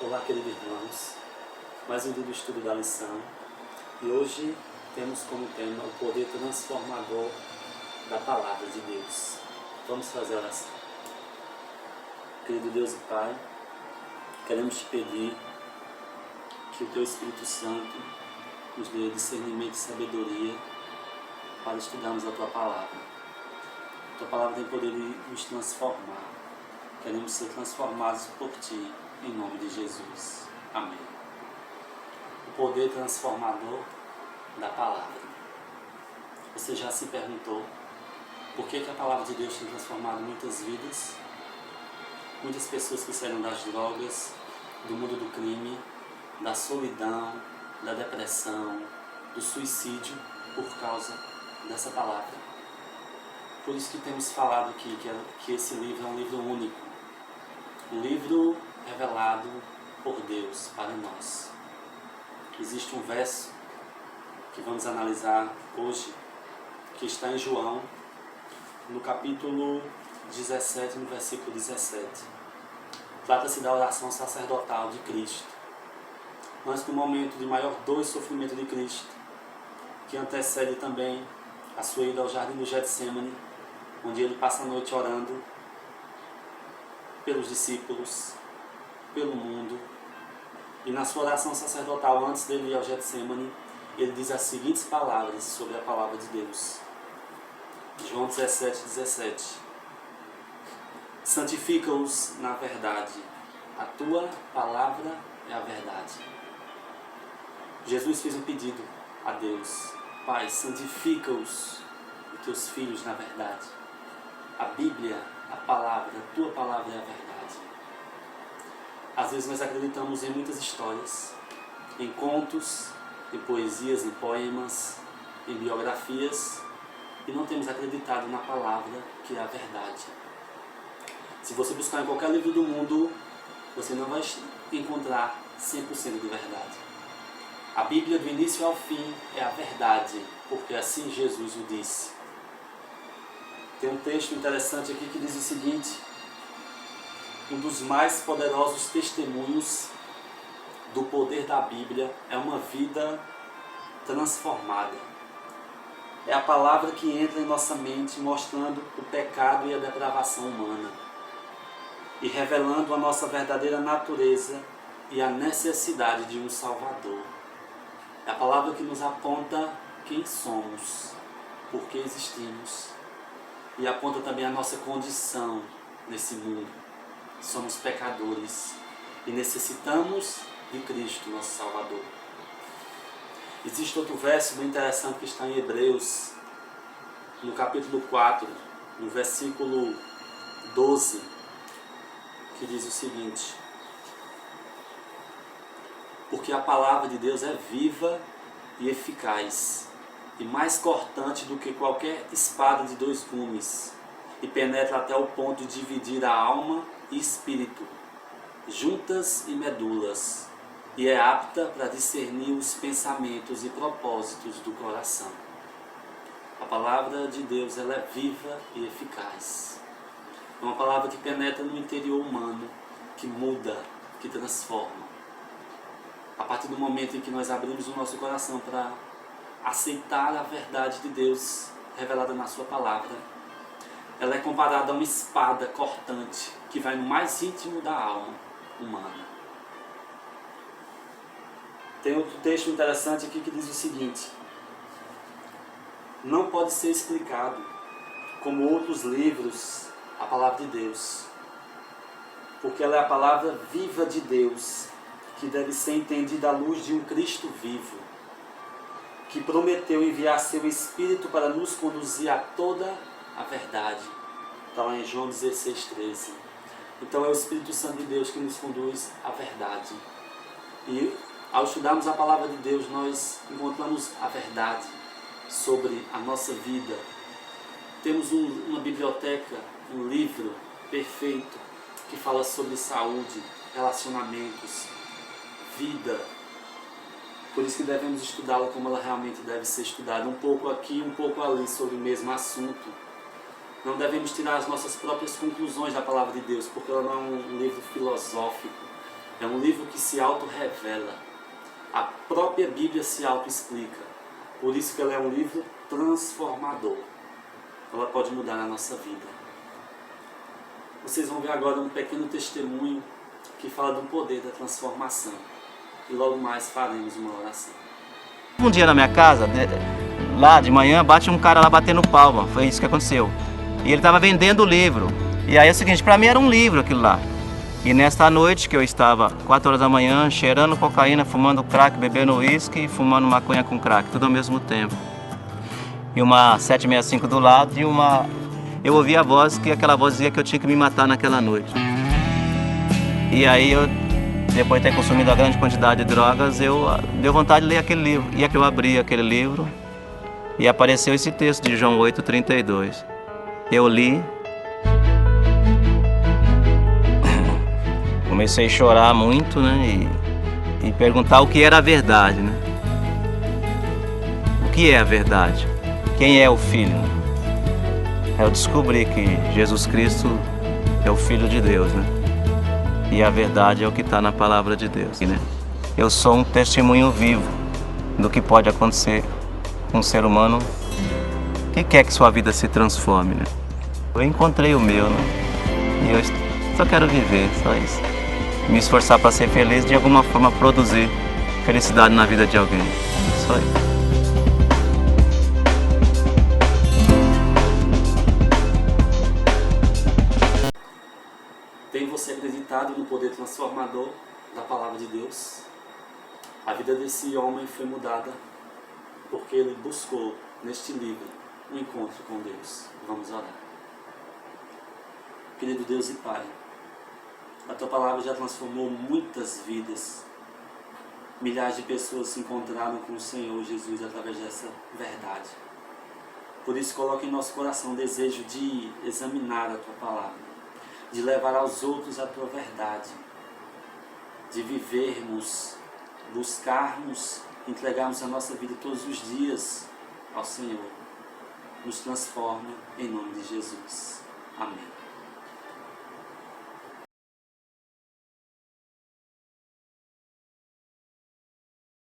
Olá, queridos irmãos, mais um dia do estudo da lição e hoje temos como tema o poder transformador da Palavra de Deus. Vamos fazer a oração. Querido Deus e Pai, queremos te pedir que o Teu Espírito Santo nos dê discernimento e sabedoria para estudarmos a Tua Palavra. A Tua Palavra tem poder de nos transformar. Queremos ser transformados por Ti, em nome de Jesus. Amém. O poder transformador da Palavra. Você já se perguntou por que a Palavra de Deus tem transformado muitas vidas? Muitas pessoas que saíram das drogas, do mundo do crime, da solidão, da depressão, do suicídio, por causa dessa palavra. Por isso que temos falado aqui que esse livro é um livro único. Um livro revelado por Deus para nós. Existe um verso que vamos analisar hoje, que está em João, no capítulo 17, no versículo 17. Trata-se da oração sacerdotal de Cristo. Antes do momento de maior dor e sofrimento de Cristo, que antecede também a sua ida ao jardim do Getsemane, onde ele passa a noite orando pelos discípulos, pelo mundo. E na sua oração sacerdotal, antes dele ir ao Getsemane, ele diz as seguintes palavras sobre a palavra de Deus. João 17, 17. Santifica-os na verdade. A tua palavra é a verdade. Jesus fez um pedido a Deus. Pai, santifica-os, teus filhos na verdade. A Bíblia, a palavra, a tua palavra é a verdade. Às vezes nós acreditamos em muitas histórias, em contos, em poesias, em poemas, em biografias, e não temos acreditado na palavra que é a verdade. Se você buscar em qualquer livro do mundo, você não vai encontrar 100% de verdade. A Bíblia, do início ao fim, é a verdade, porque assim Jesus o disse. Tem um texto interessante aqui que diz o seguinte: um dos mais poderosos testemunhos do poder da Bíblia é uma vida transformada. É a palavra que entra em nossa mente mostrando o pecado e a depravação humana e revelando a nossa verdadeira natureza e a necessidade de um Salvador. É a palavra que nos aponta quem somos, por que existimos, e aponta também a nossa condição nesse mundo. Somos pecadores e necessitamos de Cristo, nosso Salvador. Existe outro verso bem interessante que está em Hebreus, no capítulo 4, no versículo 12, que diz o seguinte: porque a palavra de Deus é viva e eficaz, e mais cortante do que qualquer espada de 2 gumes, e penetra até o ponto de dividir a alma e espírito, juntas e medulas, e é apta para discernir os pensamentos e propósitos do coração. A palavra de Deus, ela é viva e eficaz. É uma palavra que penetra no interior humano, que muda, que transforma. A partir do momento em que nós abrimos o nosso coração para aceitar a verdade de Deus revelada na sua palavra, ela é comparada a uma espada cortante que vai no mais íntimo da alma humana. Tem outro texto interessante aqui que diz o seguinte: não pode ser explicado como outros livros a palavra de Deus, porque ela é a palavra viva de Deus, que deve ser entendida à luz de um Cristo vivo, que prometeu enviar seu Espírito para nos conduzir a toda a verdade. Está lá em João 16, 13. Então é o Espírito Santo de Deus que nos conduz à verdade. E ao estudarmos a palavra de Deus, nós encontramos a verdade sobre a nossa vida. Temos uma biblioteca, um livro perfeito que fala sobre saúde, relacionamentos, vida. Por isso que devemos estudá-la como ela realmente deve ser estudada, um pouco aqui, um pouco ali, sobre o mesmo assunto. Não devemos tirar as nossas próprias conclusões da palavra de Deus, porque ela não é um livro filosófico, É um livro que se auto-revela. A própria Bíblia se auto-explica. Por isso que ela é um livro transformador. Ela pode mudar a nossa vida. Vocês vão ver agora um pequeno testemunho que fala do poder da transformação. E logo mais faremos uma oração. Um dia na minha casa, lá de manhã, bate um cara lá batendo palma. Foi isso que aconteceu. E ele estava vendendo o livro. E aí é o seguinte, para mim era um livro aquilo lá. E nesta noite que eu estava, 4 horas da manhã, cheirando cocaína, fumando crack, bebendo uísque e fumando maconha com crack, tudo ao mesmo tempo. E uma 765 do lado e uma... Eu ouvi a voz, que aquela voz dizia que eu tinha que me matar naquela noite. E aí eu, depois de ter consumido a grande quantidade de drogas, deu vontade de ler aquele livro. E é que eu abri aquele livro e apareceu esse texto de João 8,32. Eu li, comecei a chorar muito, né? E perguntar o que era a verdade, né? O que é a verdade? Quem é o Filho? Eu descobri que Jesus Cristo é o Filho de Deus, né? E a verdade é o que está na palavra de Deus, né? Eu sou um testemunho vivo do que pode acontecer com um ser humano que quer que sua vida se transforme, né? Eu encontrei o meu, né? E eu só quero viver, só isso. Me esforçar para ser feliz, de alguma forma produzir felicidade na vida de alguém. Só isso. Tem você acreditado no poder transformador da palavra de Deus? A vida desse homem foi mudada porque ele buscou neste livro um encontro com Deus. Vamos orar. Querido Deus e Pai, a Tua palavra já transformou muitas vidas. Milhares de pessoas se encontraram com o Senhor Jesus através dessa verdade. Por isso coloca em nosso coração o desejo de examinar a Tua palavra, de levar aos outros a Tua verdade, de vivermos, buscarmos, entregarmos a nossa vida todos os dias ao Senhor. Nos transforma em nome de Jesus. Amém.